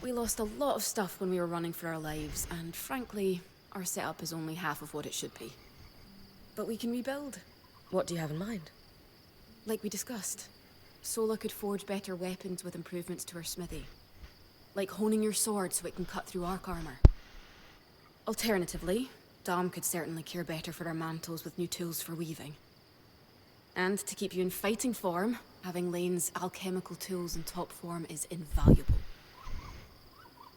We lost a lot of stuff when we were running for our lives, and frankly, our setup is only half of what it should be. But we can rebuild. What do you have in mind? Like we discussed, Sola could forge better weapons with improvements to her smithy. Like honing your sword so it can cut through arc armor. Alternatively, Dom could certainly care better for our mantles with new tools for weaving. And to keep you in fighting form, having Lane's alchemical tools in top form is invaluable.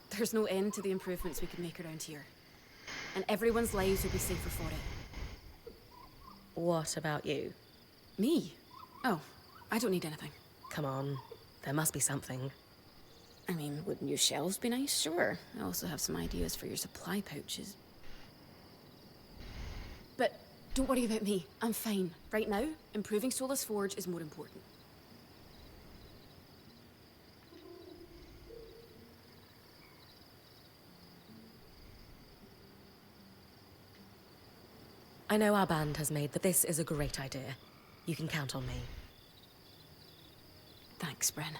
There's no end to the improvements we can make around here. And everyone's lives will be safer for it. What about you? Me? Oh, I don't need anything. Come on, there must be something. I mean, would new shelves be nice? Sure. I also have some ideas for your supply pouches. But don't worry about me. I'm fine. Right now, improving Sola's forge is more important. I know our band has made that this is a great idea. You can count on me. Thanks, Bren.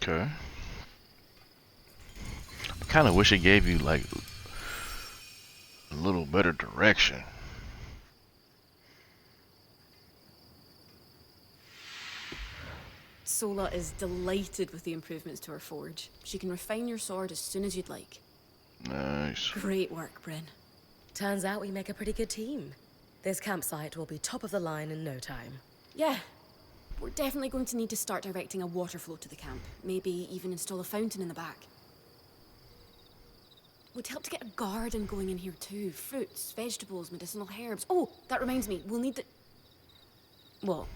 Okay. I kind of wish it gave you like a little better direction. Sola is delighted with the improvements to her forge. She can refine your sword as soon as you'd like. Nice. Great work, Bryn. Turns out we make a pretty good team. This campsite will be top of the line in no time. Yeah. We're definitely going to need to start directing a water flow to the camp. Maybe even install a fountain in the back. Would help to get a garden going in here too. Fruits, vegetables, medicinal herbs. Oh, that reminds me, we'll need the... What?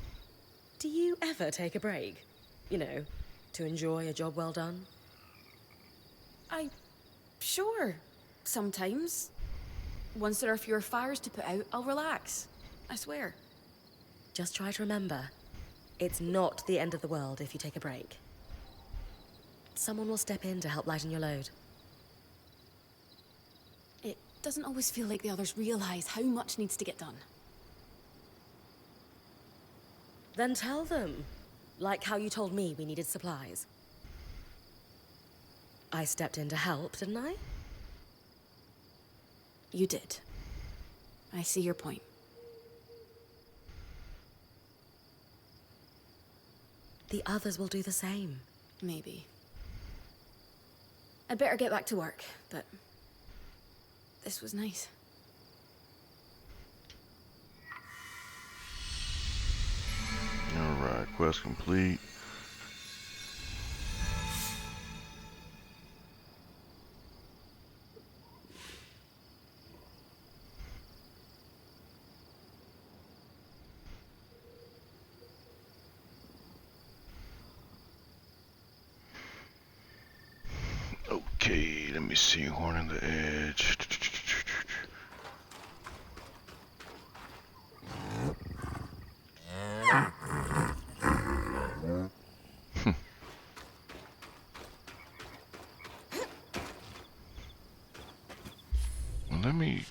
Do you ever take a break? You know, to enjoy a job well done? Sure. Sometimes. Once there are fewer fires to put out, I'll relax. I swear. Just try to remember, it's not the end of the world if you take a break. Someone will step in to help lighten your load. It doesn't always feel like the others realize how much needs to get done. Then tell them. Like how you told me we needed supplies. I stepped in to help, didn't I? You did. I see your point. The others will do the same. Maybe. I'd better get back to work, but... this was nice. Alright, quest complete. Let me see. Horn in the edge. Let me.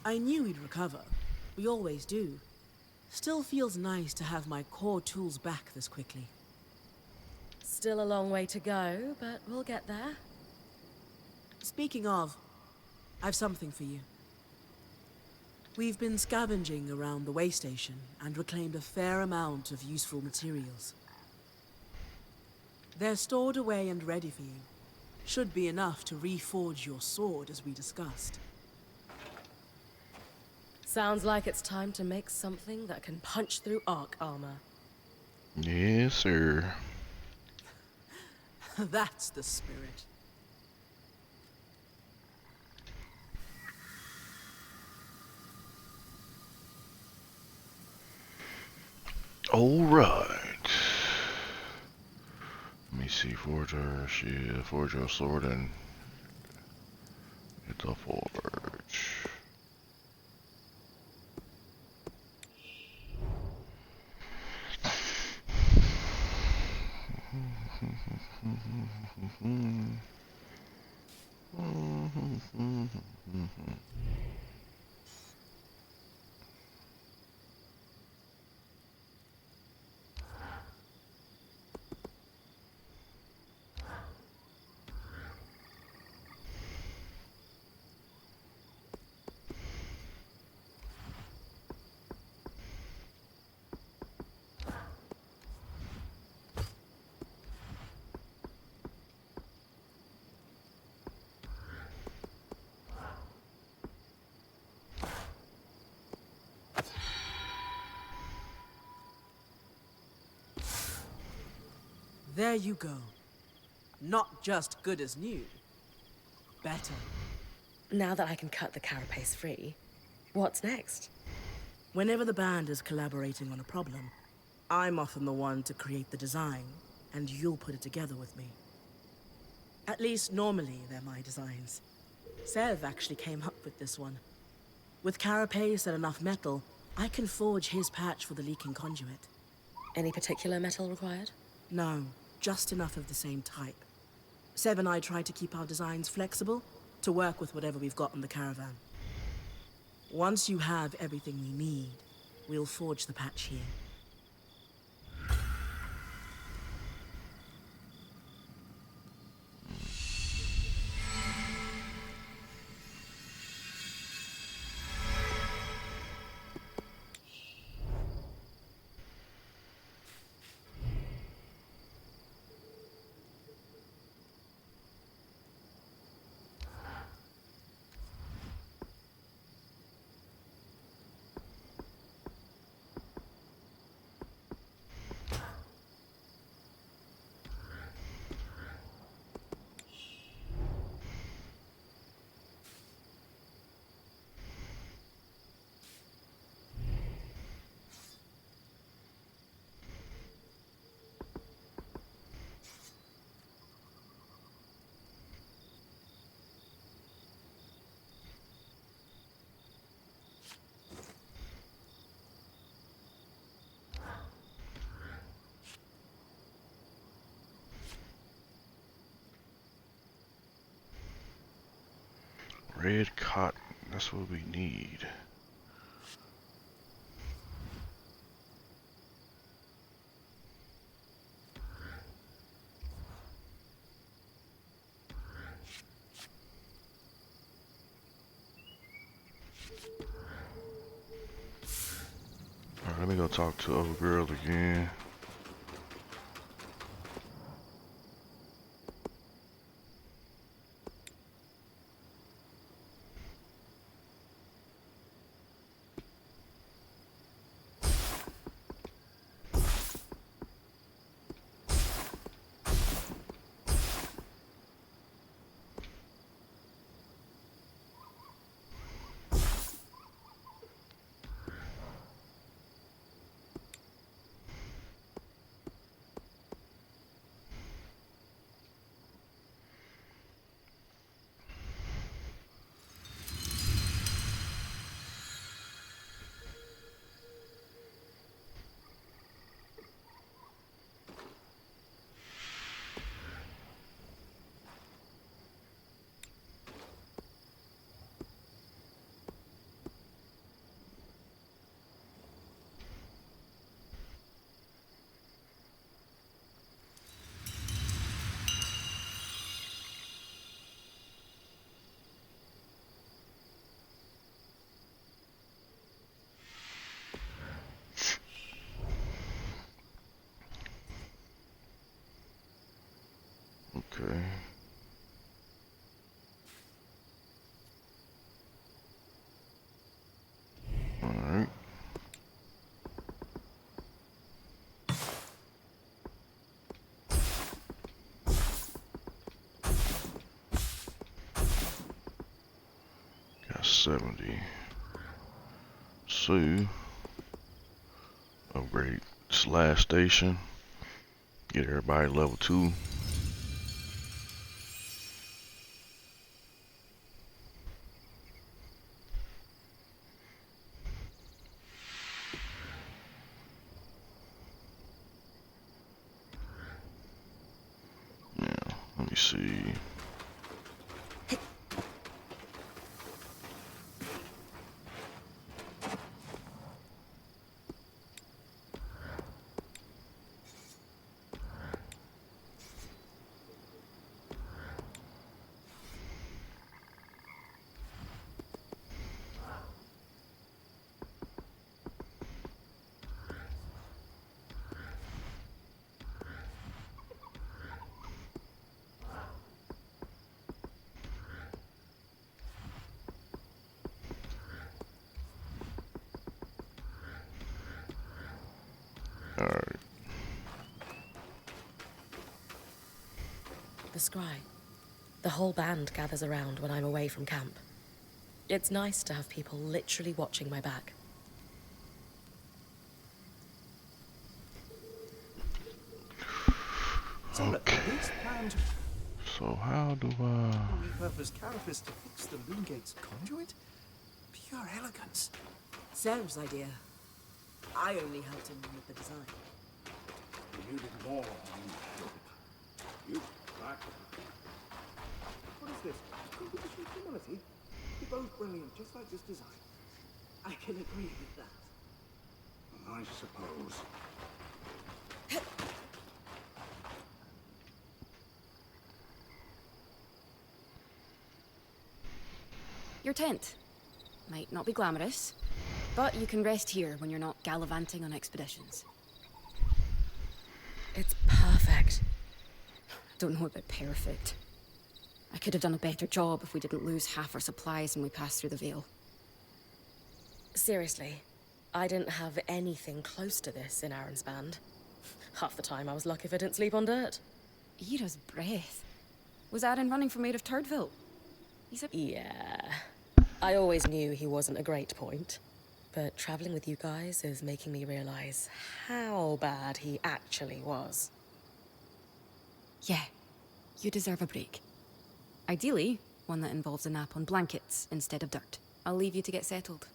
I knew we'd recover. We always do. Still feels nice to have my core tools back this quickly. Still a long way to go, but we'll get there. Speaking of, I've something for you. We've been scavenging around the way station and reclaimed a fair amount of useful materials. They're stored away and ready for you. Should be enough to reforge your sword as we discussed. Sounds like it's time to make something that can punch through arc armor. Yes, sir. That's the spirit. All right. Let me see. Forge our shield, forge our sword, and hit the forge. There you go. Not just good as new. Better. Now that I can cut the carapace free, what's next? Whenever the band is collaborating on a problem, I'm often the one to create the design, and you'll put it together with me. At least normally they're my designs. Sev actually came up with this one. With carapace and enough metal, I can forge his patch for the leaking conduit. Any particular metal required? No, just enough of the same type. Sev and I try to keep our designs flexible to work with whatever we've got in the caravan. Once you have everything we need, we'll forge the patch here. Red cotton. That's what we need. Alright, let me go talk to old girl again. Okay. Alright. Got 70. So, upgrade this last station. Get everybody level 2. Now, let me see. Alright. The scry. The whole band gathers around when I'm away from camp. It's nice to have people literally watching my back. So look, this planned So how do I... repurpose carapace to fix the Loom Gate's conduit? Pure elegance. Serv's idea. I only helped him with the design. You did more than you What is this? Competition of humility? You're both brilliant, just like this design. I can agree with that. I suppose. Your tent. Might not be glamorous, but you can rest here when you're not gallivanting on expeditions. It's perfect. Don't know about perfect. I could have done a better job if we didn't lose half our supplies when we passed through the Veil. Seriously, I didn't have anything close to this in Aaron's band. Half the time I was lucky if I didn't sleep on dirt. Era's breath. Was Aaron running from Maid of Turdville? He's a... Yeah. I always knew he wasn't a great point. But traveling with you guys is making me realize how bad he actually was. Yeah, you deserve a break. Ideally, one that involves a nap on blankets instead of dirt. I'll leave you to get settled.